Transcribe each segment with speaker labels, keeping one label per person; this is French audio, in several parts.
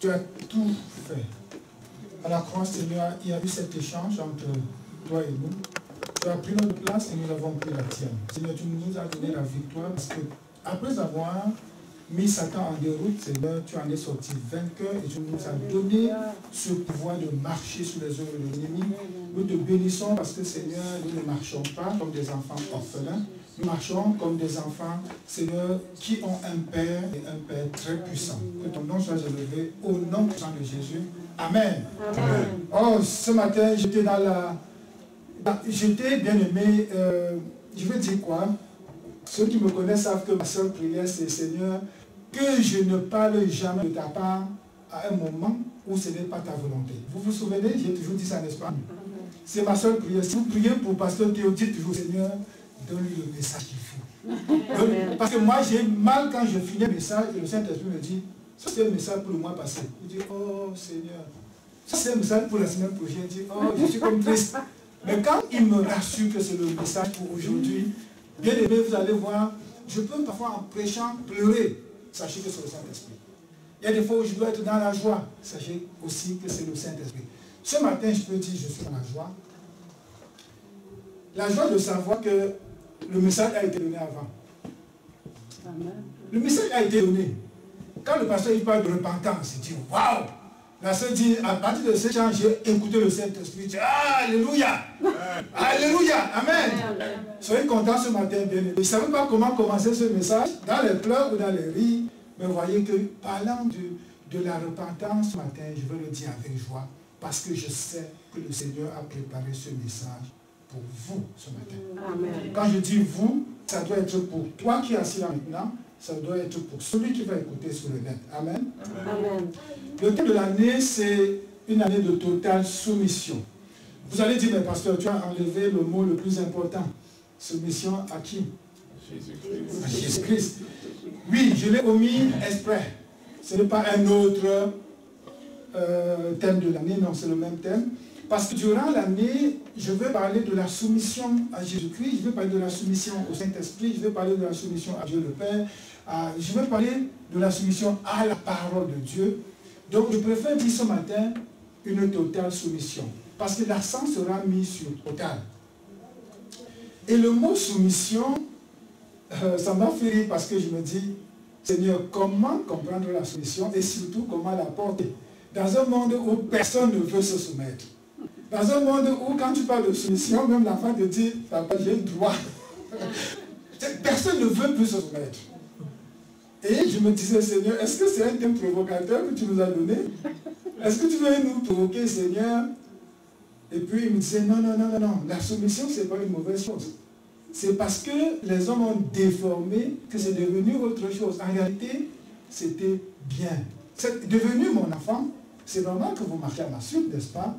Speaker 1: Tu as tout fait. À la croix, Seigneur, il y a eu cet échange entre toi et nous. Tu as pris notre place et nous avons pris la tienne. Seigneur, tu nous as donné la victoire parce que après avoir mis Satan en déroute, Seigneur, tu en es sorti vainqueur et tu nous as donné ce pouvoir de marcher sur les œuvres de l'ennemi. Nous te bénissons parce que, Seigneur, nous ne marchons pas comme des enfants orphelins. Nous marchons comme des enfants, Seigneur, qui ont un Père et un Père très puissant. Que ton nom soit élevé au nom puissant de Jésus. Amen. Amen. Oh, ce matin, j'étais dans la... J'étais bien aimé, je veux dire quoi? Ceux qui me connaissent savent que ma seule prière, c'est Seigneur, que je ne parle jamais de ta part à un moment où ce n'est pas ta volonté. Vous vous souvenez, j'ai toujours dit ça, n'est-ce pas? C'est ma seule prière. Si vous priez pour pasteur Théo, dites toujours, Seigneur, donne-lui le message qu'il faut. Parce que moi, j'ai mal quand je finis le message et le Saint-Esprit me dit, ça c'est un message pour le mois passé. Je dis, oh Seigneur, ça c'est un message pour la semaine prochaine. Je dis, oh, je suis comme triste. Mais quand il me rassure que c'est le message pour aujourd'hui, bien aimé, vous allez voir, je peux parfois en prêchant pleurer. Sachez que c'est le Saint-Esprit. Il y a des fois où je dois être dans la joie. Sachez aussi que c'est le Saint-Esprit. Ce matin, je peux dire, je suis dans la joie. La joie de savoir que le message a été donné avant. Le message a été donné. Quand le pasteur il parle de repentance, il dit, waouh! La sœur dit, à partir de ce chant, j'ai écouté le Saint-Esprit. Alléluia! Alléluia! Amen! Soyez contents ce matin, bien aimés. Je ne savais pas comment commencer ce message, dans les pleurs ou dans les rires. Mais voyez que, parlant de la repentance ce matin, je veux le dire avec joie, parce que je sais que le Seigneur a préparé ce message pour vous ce matin. Amen. Quand je dis vous, ça doit être pour toi qui es assis là maintenant, ça doit être pour celui qui va écouter sur le net. Amen. Amen. Le thème de l'année, c'est une année de totale soumission. Vous allez dire, mais pasteur, tu as enlevé le mot le plus important. Soumission à qui? Jésus-Christ. À Jésus-Christ. Oui, je l'ai omis exprès. Ce n'est pas un autre thème de l'année, non, c'est le même thème. Parce que durant l'année, je vais parler de la soumission à Jésus-Christ, je vais parler de la soumission au Saint-Esprit, je vais parler de la soumission à Dieu le Père, je vais parler de la soumission à la parole de Dieu. Donc je préfère dire ce matin une totale soumission. Parce que l'accent sera mis sur total. Et le mot soumission, ça m'a fait rire parce que je me dis, Seigneur, comment comprendre la soumission et surtout comment la porter? Dans un monde où personne ne veut se soumettre. Dans un monde où quand tu parles de soumission, même l'enfant te dit, papa, j'ai le droit. Personne ne veut plus se soumettre. Et je me disais, Seigneur, est-ce que c'est un thème provocateur que tu nous as donné? Est-ce que tu veux nous provoquer, Seigneur? Et puis il me disait, non, non, non, non, non. La soumission, ce n'est pas une mauvaise chose. C'est parce que les hommes ont déformé que c'est devenu autre chose. En réalité, c'était bien. C'est devenu mon enfant. C'est normal que vous marchiez à ma suite, n'est-ce pas?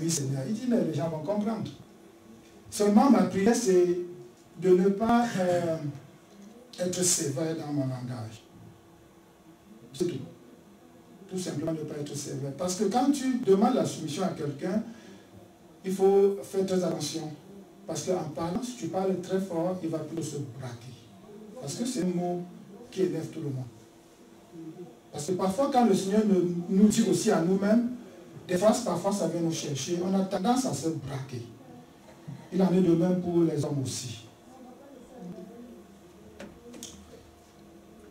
Speaker 1: Oui, Seigneur. Il dit, mais les gens vont comprendre. Seulement, ma prière, c'est de ne pas être sévère dans mon langage. C'est tout. Tout simplement ne pas être sévère. Parce que quand tu demandes la soumission à quelqu'un, il faut faire très attention. Parce qu'en parlant, si tu parles très fort, il va plutôt se braquer. Parce que c'est un mot qui élève tout le monde. Parce que parfois, quand le Seigneur nous dit aussi à nous-mêmes, des fois, parfois, ça vient nous chercher, on a tendance à se braquer. Il en est de même pour les hommes aussi.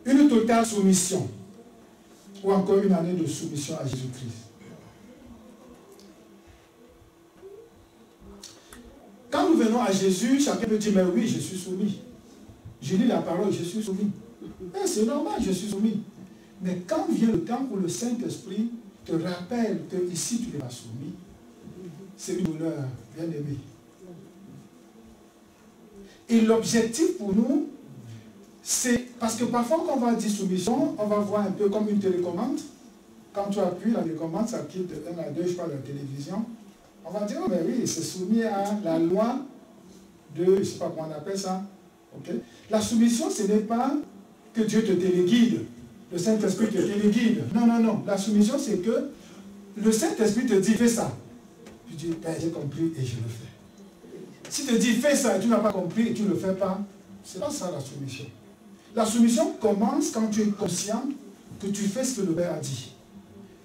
Speaker 1: Une totale soumission, ou encore une année de soumission à Jésus-Christ. Quand nous venons à Jésus, chacun peut dire, mais oui, je suis soumis. Je lis la parole, je suis soumis. C'est normal, je suis soumis. Mais quand vient le temps où le Saint-Esprit te rappelle que ici tu n'es pas soumis, c'est une douleur, bien aimé. Et l'objectif pour nous, c'est parce que parfois quand on va dire soumission, on va voir un peu comme une télécommande. Quand tu appuies la télécommande, ça quitte de 1 à 2, je parle de la télévision. On va dire, oh, mais oui, c'est soumis à la loi de, je ne sais pas comment on appelle ça. Okay? La soumission, ce n'est pas que Dieu te téléguide, le Saint-Esprit te téléguide. Non, non, non. La soumission, c'est que le Saint-Esprit te dit, fais ça. Tu dis, ben, j'ai compris et je le fais. Si te dit, fais ça et tu n'as pas compris et tu ne le fais pas, c'est pas ça la soumission. La soumission commence quand tu es conscient que tu fais ce que le Père a dit.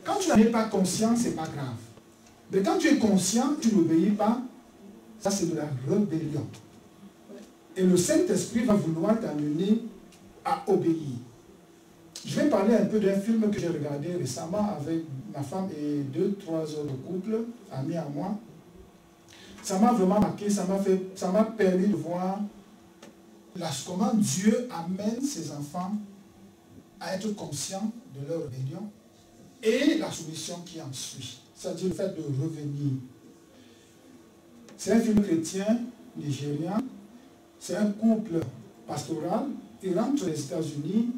Speaker 1: Quand tu n'en es pas conscient, ce n'est pas grave. Mais quand tu es conscient, tu n'obéis pas, ça c'est de la rébellion. Et le Saint-Esprit va vouloir t'amener à obéir. Je vais parler un peu d'un film que j'ai regardé récemment avec ma femme et 2-3 autres couples, amis à moi. Ça m'a vraiment marqué, ça m'a permis de voir comment Dieu amène ses enfants à être conscients de leur rébellion et la soumission qui en suit. C'est-à-dire le fait de revenir. C'est un film chrétien, nigérien. C'est un couple pastoral. Il rentre aux États-Unis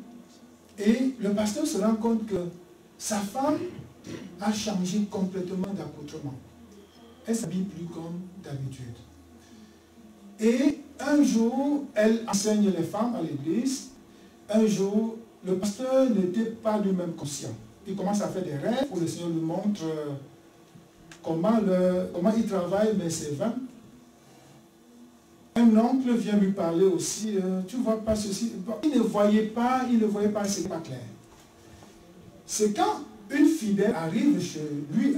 Speaker 1: et le pasteur se rend compte que sa femme a changé complètement d'accoutrement. Elle ne s'habille plus comme d'habitude. Et un jour, elle enseigne les femmes à l'église. Un jour, le pasteur n'était pas lui-même conscient. Il commence à faire des rêves où le Seigneur lui montre comment il travaille, mais c'est vain. Un oncle vient lui parler aussi, tu ne vois pas ceci. Il ne voyait pas, c'est pas clair. C'est quand une fidèle arrive chez lui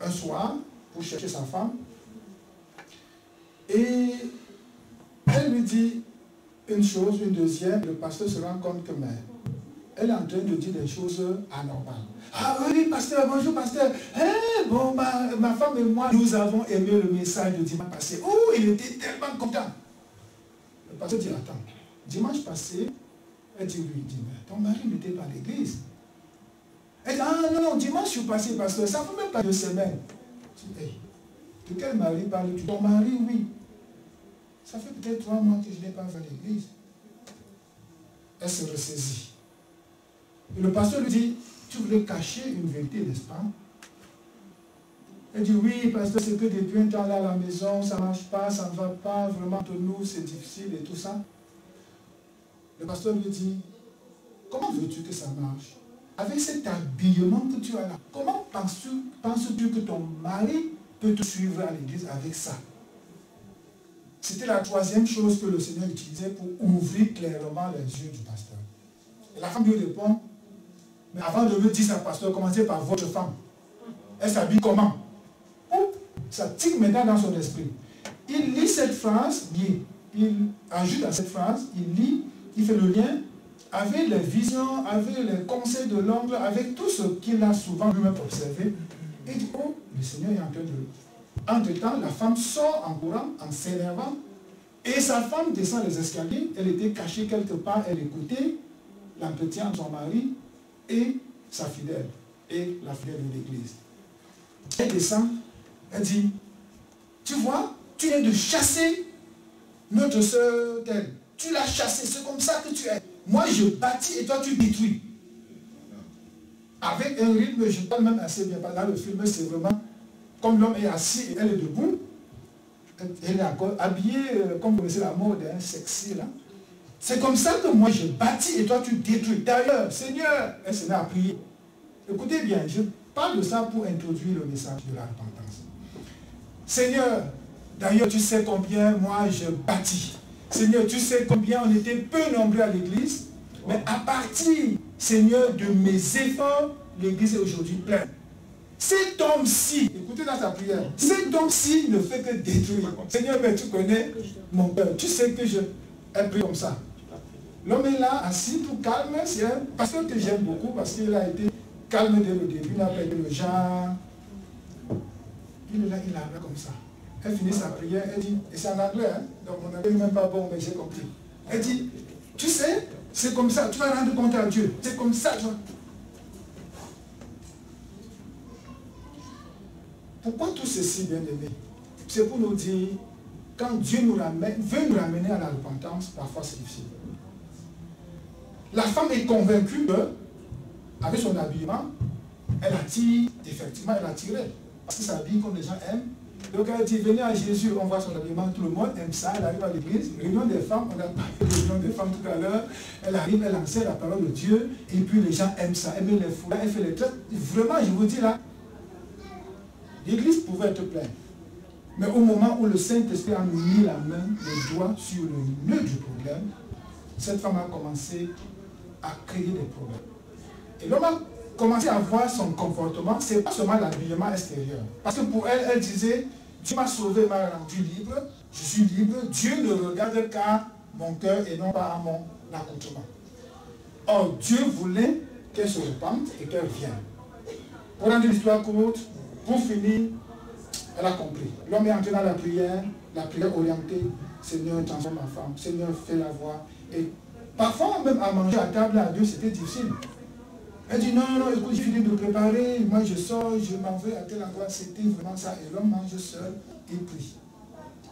Speaker 1: un soir pour chercher sa femme, et elle lui dit une chose, une deuxième, le pasteur se rend compte que elle est en train de dire des choses anormales. Ah oui, pasteur, bonjour pasteur. Hey, bon, ma femme et moi, nous avons aimé le message de dimanche passé. Oh, il était tellement content. Le pasteur dit, attends, dimanche passé, elle dit oui, il dit, mais ton mari n'était pas à l'église. Elle dit, ah non, dimanche je suis passé, pasteur, ça ne fait même pas 2 semaines. Je dis, hey, de quel mari parles-tu? Ton mari, oui. Ça fait peut-être 3 mois que je n'ai pas fait à l'église. Elle se ressaisit. Et le pasteur lui dit, tu voulais cacher une vérité, n'est-ce pas? Elle dit, oui, pasteur, c'est que depuis un temps là à la maison, ça ne marche pas, ça ne va pas, vraiment entre nous, c'est difficile et tout ça. Le pasteur lui dit, comment veux-tu que ça marche? Avec cet habillement que tu as là, comment penses-tu que ton mari peut te suivre à l'église avec ça? C'était la 3e chose que le Seigneur utilisait pour ouvrir clairement les yeux du pasteur. Et la femme lui répond, mais avant de me dire ça, pasteur, commencez par votre femme. Elle s'habille comment? Ça tique maintenant dans son esprit. Il lit cette phrase, il ajoute à cette phrase, il lit, il fait le lien avec les visions, avec les conseils de l'oncle, avec tout ce qu'il a souvent lui-même observé. Et il dit, oh, le Seigneur est en train de... Entre-temps, la femme sort en courant, en s'énervant, et sa femme descend les escaliers, elle était cachée quelque part, elle écoutait l'entretien de son mari et sa fidèle, et la fidèle de l'église. Elle descend, elle dit, tu vois, tu viens de chasser notre soeur telle. Tu l'as chassée, c'est comme ça que tu es. Moi je bâtis et toi tu détruis. Avec un rythme, je parle même assez bien. Là le film c'est vraiment comme l'homme est assis et elle est debout. Elle est encore habillée, comme vous connaissez la mode, hein, sexy là. C'est comme ça que moi je bâtis et toi tu détruis. D'ailleurs, Seigneur, elle se met à prier. Écoutez bien, je parle de ça pour introduire le message de la repentance. Seigneur, d'ailleurs tu sais combien moi je bâtis. Seigneur, tu sais combien on était peu nombreux à l'église. Mais à partir, Seigneur, de mes efforts, l'église est aujourd'hui pleine. Cet homme-ci, écoutez dans sa prière, cet homme-ci ne fait que détruire. Seigneur, mais tu connais mon père, tu sais que je prie comme ça. L'homme est là, assis, tout calme. C'est un pasteur que j'aime beaucoup parce qu'il a été calme dès le début. Il n'a pas été le genre. Il est là, il a comme ça. Elle finit sa prière, elle dit, et c'est en anglais, hein, donc mon anglais n'est même pas bon, mais j'ai compris. Elle dit, tu sais, c'est comme ça, tu vas rendre compte à Dieu. C'est comme ça, tu vois. Pourquoi tout ceci, bien aimé? C'est pour nous dire, quand Dieu veut nous ramener à la repentance, parfois c'est difficile. La femme est convaincue que, avec son habillement, elle attire, effectivement, elle attirait. Parce que ça s'habille comme les gens aiment. Donc elle dit, venez à Jésus, on voit son habillement, tout le monde aime ça, elle arrive à l'église, réunion des femmes, on a parlé de réunion des femmes tout à l'heure, elle arrive, elle enseigne la parole de Dieu, et puis les gens aiment ça, aiment les foulards, elle fait les traites. Vraiment, je vous dis là, l'église pouvait être pleine. Mais au moment où le Saint-Esprit a mis la main, le doigt sur le nœud du problème, cette femme a commencé à créer des problèmes. Et l'homme a commencer à voir son comportement, ce n'est pas seulement l'habillement extérieur. Parce que pour elle, elle disait, Dieu m'a sauvé, m'a rendu libre, je suis libre, Dieu ne regarde qu'à mon cœur et non pas à mon accoutrement. Or, Dieu voulait qu'elle se repente et qu'elle vienne. Pour rendre l'histoire courte, pour finir, elle a compris. L'homme est entré dans la prière orientée, Seigneur, transforme ma femme, Seigneur, fais la voix. Et parfois, même à manger à table à deux, c'était difficile. Elle dit, non, écoute, j'ai fini de préparer, moi je sors, je m'en vais à tel endroit, c'était vraiment ça. Et l'homme mange seul et prie.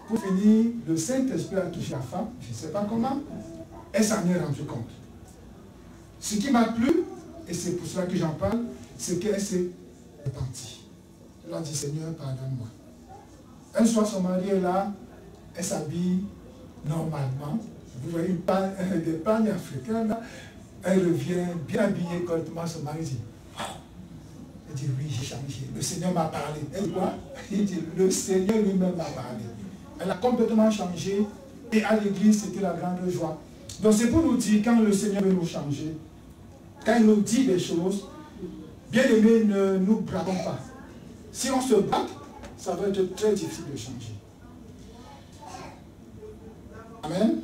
Speaker 1: Pour finir, le Saint-Esprit a touché la femme, je ne sais pas comment, elle s'en est rendue compte. Ce qui m'a plu, et c'est pour cela que j'en parle, c'est qu'elle s'est repentie. Elle a dit, Seigneur, pardonne-moi. Un soir, son mari est là, elle s'habille normalement. Vous voyez des pagnes africaines là. Elle revient bien habillée correctement, son mari dit, wow. Elle dit, oui, j'ai changé. Le Seigneur m'a parlé. Elle dit quoi? Il dit, le Seigneur lui-même m'a parlé. Elle a complètement changé. Et à l'église, c'était la grande joie. Donc c'est pour nous dire, quand le Seigneur veut nous changer, quand il nous dit des choses, bien aimés, ne nous braquons pas. Si on se braque, ça va être très difficile de changer. Amen.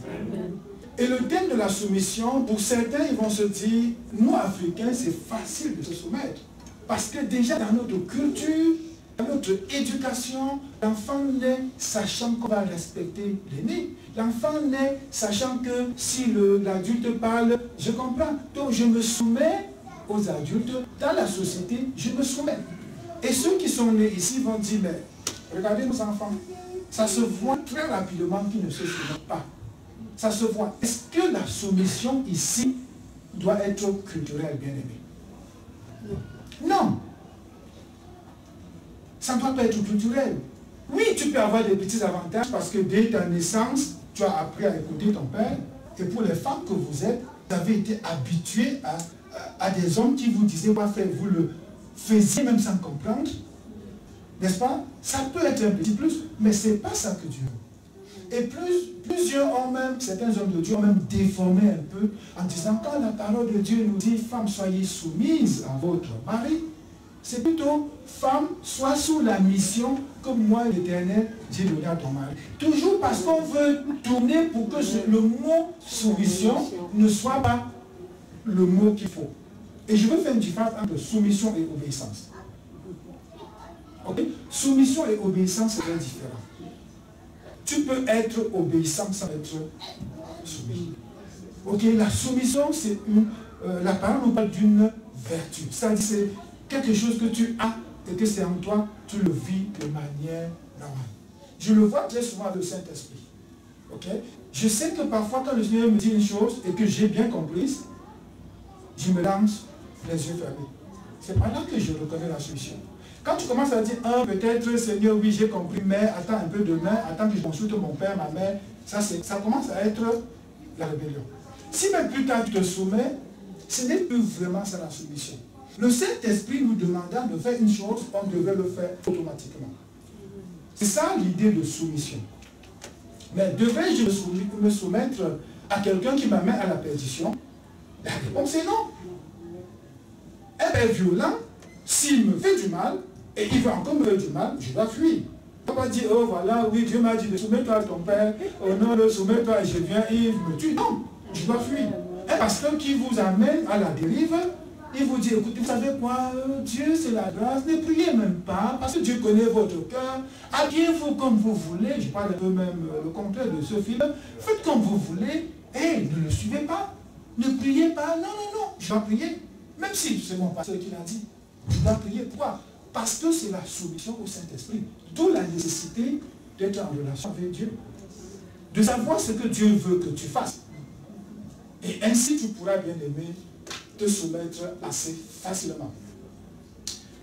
Speaker 1: Amen. Et le thème de la soumission, pour certains, ils vont se dire, nous, Africains, c'est facile de se soumettre. Parce que déjà, dans notre culture, dans notre éducation, l'enfant naît sachant qu'on va respecter l'aîné. L'enfant naît sachant que si l'adulte parle, je comprends. Donc, je me soumets aux adultes. Dans la société, je me soumets. Et ceux qui sont nés ici vont dire, mais regardez nos enfants, ça se voit très rapidement qu'ils ne se soumettent pas. Ça se voit. Est-ce que la soumission ici doit être culturelle, bien aimé? Non. Ça ne doit pas être culturel. Oui, tu peux avoir des petits avantages parce que dès ta naissance, tu as appris à écouter ton père. Et pour les femmes que vous êtes, vous avez été habitués à des hommes qui vous disaient quoi faire. Vous le faisiez même sans comprendre. N'est-ce pas? Ça peut être un petit plus, mais ce n'est pas ça que Dieu veut. Et plusieurs ont même, certains hommes de Dieu ont même déformé un peu en disant, quand la parole de Dieu nous dit, femmes, soyez soumises à votre mari, c'est plutôt, femme, sois sous la mission que moi, l'Éternel, j'ai donné à ton mari. Toujours parce qu'on veut tourner pour que le mot soumission ne soit pas le mot qu'il faut. Et je veux faire une différence entre soumission et obéissance. Ok? Soumission et obéissance, c'est très différent. Tu peux être obéissant sans être soumis. Ok, la soumission, c'est la parole nous parle d'une vertu. C'est-à-dire c'est quelque chose que tu as et que c'est en toi, tu le vis de manière normale. Je le vois très souvent avec le Saint-Esprit. Ok? Je sais que parfois quand le Seigneur me dit une chose et que j'ai bien comprise, je me lance les yeux fermés. C'est pas là que je reconnais la solution. Quand tu commences à dire, peut-être, Seigneur, oui, j'ai compris, mais attends un peu demain, attends que je consulte mon père, ma mère, ça commence à être la rébellion. Si même plus tard tu te soumets, ce n'est plus vraiment ça la soumission. Le Saint-Esprit nous demandant de faire une chose, on devrait le faire automatiquement. C'est ça l'idée de soumission. Mais devrais-je me soumettre à quelqu'un qui m'amène à la perdition? La réponse est non. Un père violent, s'il me fait du mal, et il va encore me faire du mal, je dois fuir. On va pas dire, oh voilà, oui, Dieu m'a dit de soumets-toi à ton père, oh non, ne soumets-toi, je viens et il me tue. Non, je dois fuir. Un pasteur qui vous amène à la dérive, il vous dit, écoutez, vous savez quoi, Dieu c'est la grâce, ne priez même pas, parce que Dieu connaît votre cœur, habillez-vous comme vous voulez, je parle un peu même le contraire de ce film, faites comme vous voulez, et ne le suivez pas, ne priez pas, non, je dois prier, même si c'est mon pasteur qui l'a dit, je dois prier, pourquoi? Parce que c'est la soumission au Saint-Esprit, d'où la nécessité d'être en relation avec Dieu, de savoir ce que Dieu veut que tu fasses, et ainsi tu pourras bien aimer te soumettre assez facilement.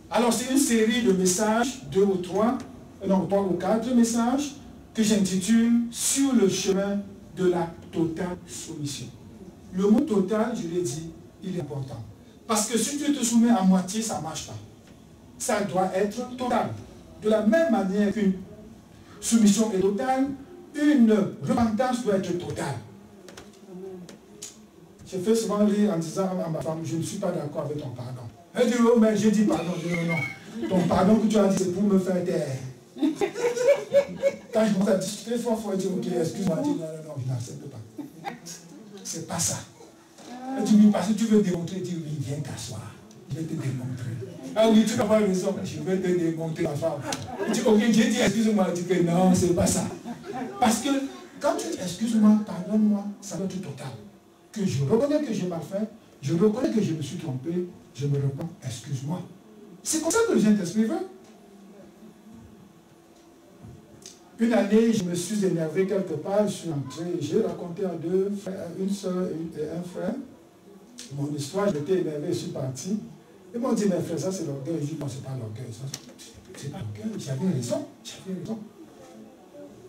Speaker 1: Alors c'est une série de messages, 3 ou 4 messages, que j'intitule « Sur le chemin de la totale soumission ». Le mot total, je l'ai dit, il est important. Parce que si tu te soumets à moitié, ça ne marche pas. Ça doit être total. De la même manière qu'une soumission est totale, une repentance doit être totale. Je fais souvent rire en disant à ma femme, je ne suis pas d'accord avec ton pardon. Elle dit, oh, mais j'ai dit pardon. Je dis, non. Ton pardon que tu as dit, c'est pour me faire taire. Quand je commence à discuter fort, il dit, ok, excuse-moi. Je dis, non, je n'accepte pas. C'est pas ça. Elle dit, oui, parce que tu veux démontrer. Elle dit, oui, viens t'asseoir. Je vais te démontrer. Ah oui, tu n'as pas raison. Je vais te démontrer, ma femme. Elle dit, ok, j'ai dit, excuse-moi. Elle dit que non, c'est pas ça. Parce que quand tu dis, excuse-moi, pardonne-moi, ça va être total. Que je reconnais que j'ai mal fait, je reconnais que je me suis trompé, je me réponds, excuse-moi. C'est comme ça que le Saint-Esprit veut. Une année, je me suis énervé quelque part, je suis entré, j'ai raconté à deux frères, une soeur et un frère, mon histoire, j'étais énervé, je suis parti. Ils m'ont dit, mais frère, ça c'est l'orgueil. Je dis, non, c'est pas l'orgueil, c'est pas l'orgueil, j'avais raison.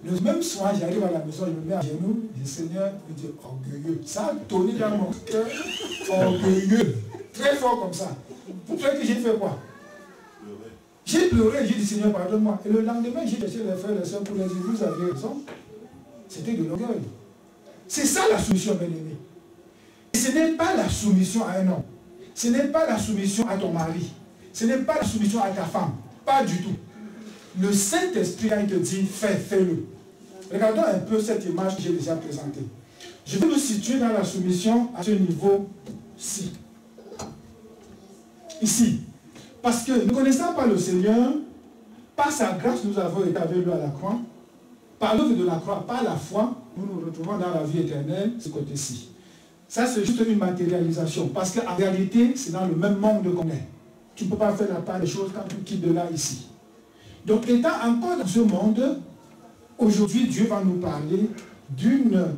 Speaker 1: Le même soir, j'arrive à la maison, je me mets à genoux, je dis, Seigneur, je dis, orgueilleux. Ça a tourné dans mon cœur, orgueilleux. Très fort comme ça. Vous croyez que j'ai fait quoi? J'ai pleuré, j'ai dit, Seigneur, pardonne-moi. Et le lendemain, j'ai laissé les frères et les soeurs pour leur dire, vous avez raison. C'était de l'orgueil. C'est ça la soumission, bien-aimé. Ce n'est pas la soumission à un homme. Ce n'est pas la soumission à ton mari. Ce n'est pas la soumission à ta femme. Pas du tout. Le Saint-Esprit te dit, fais-le. Regardons un peu cette image que j'ai déjà présentée. Je vais me situer dans la soumission à ce niveau-ci. Ici. Parce que ne connaissant pas le Seigneur, par sa grâce, nous avons été avec lui à la croix. Par l'œuvre de la croix, par la foi, nous nous retrouvons dans la vie éternelle, ce côté-ci. Ça, c'est juste une matérialisation. Parce qu'en réalité, c'est dans le même monde qu'on est. Tu ne peux pas faire la part des choses quand tu quittes de là, ici. Donc, étant encore dans ce monde, aujourd'hui, Dieu va nous parler d'une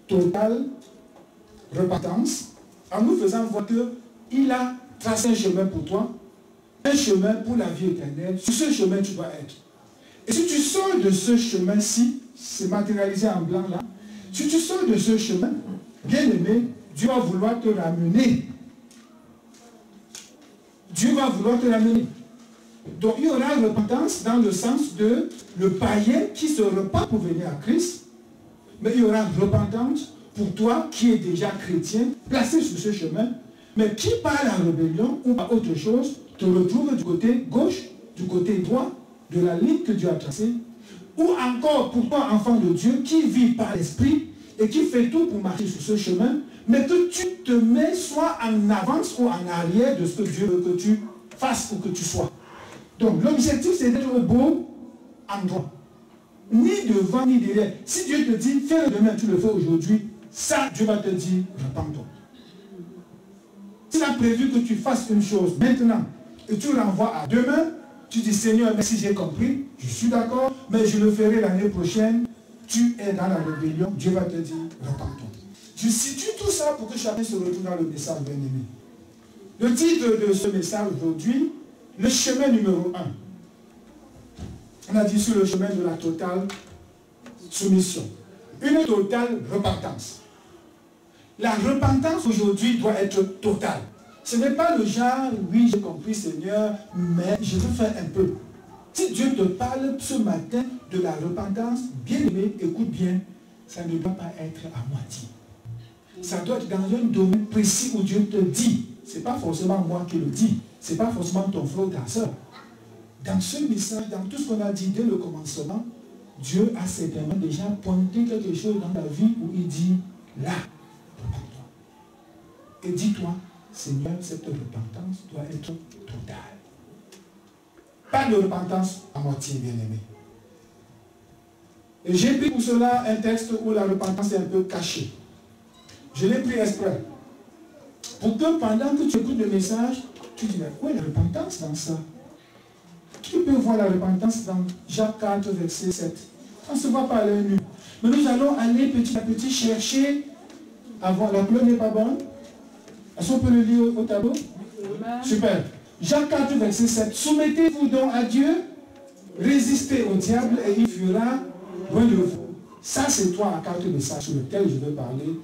Speaker 1: totale repentance, en nous faisant voir qu'il a tracé un chemin pour toi, un chemin pour la vie éternelle. Sur ce chemin, tu dois être. Et si tu sors de ce chemin-ci, c'est matérialisé en blanc là, si tu sors de ce chemin, bien aimé, Dieu va vouloir te ramener. Dieu va vouloir te ramener. Donc il y aura repentance dans le sens de le païen qui se repent pour venir à Christ, mais il y aura repentance pour toi qui es déjà chrétien, placé sur ce chemin, mais qui par la rébellion ou par autre chose te retrouve du côté gauche, du côté droit de la ligne que Dieu a tracée, ou encore pour toi enfant de Dieu qui vit par l'esprit et qui fait tout pour marcher sur ce chemin, mais que tu te mets soit en avance ou en arrière de ce que Dieu veut que tu fasses ou que tu sois. Donc l'objectif c'est d'être au beau endroit. Ni devant ni derrière. Si Dieu te dit fais-le demain, tu le fais aujourd'hui, ça Dieu va te dire repens-toi. S'il a prévu que tu fasses une chose maintenant et tu renvoies à demain, tu dis Seigneur, merci, j'ai compris, je suis d'accord, mais je le ferai l'année prochaine. Tu es dans la rébellion, Dieu va te dire repens-toi. Je situe tout ça pour que chacun se retrouve dans le message bien-aimé. Le titre de ce message aujourd'hui, le chemin numéro 1. On a dit sur le chemin de la totale soumission. Une totale repentance. La repentance aujourd'hui doit être totale. Ce n'est pas le genre, oui, j'ai compris Seigneur, mais je veux faire un peu. Si Dieu te parle ce matin de la repentance, bien aimé, écoute bien, ça ne doit pas être à moitié. Ça doit être dans un domaine précis où Dieu te dit. Ce n'est pas forcément moi qui le dis. Ce n'est pas forcément ton frère ou ta soeur. Dans ce message, dans tout ce qu'on a dit dès le commencement, Dieu a certainement déjà pointé quelque chose dans ta vie où il dit, là, repens-toi. Et dis-toi, Seigneur, cette repentance doit être totale. Pas de repentance à moitié, bien-aimé. Et j'ai pris pour cela un texte où la repentance est un peu cachée. Je l'ai pris exprès. Pour que pendant que tu écoutes le message, tu dis, mais où est la repentance dans ça? Qui peut voir la repentance dans Jacques 4, verset 7? On ne se voit pas à l'œil nu. Mais nous allons aller petit à petit chercher à voir. La couleur n'est pas bonne. Est-ce qu'on peut le lire au tableau? Super. Jacques 4, verset 7. Soumettez-vous donc à Dieu, résistez au diable et il fuira loin de vous. Ça, c'est trois à quatre messages sur lesquels je vais parler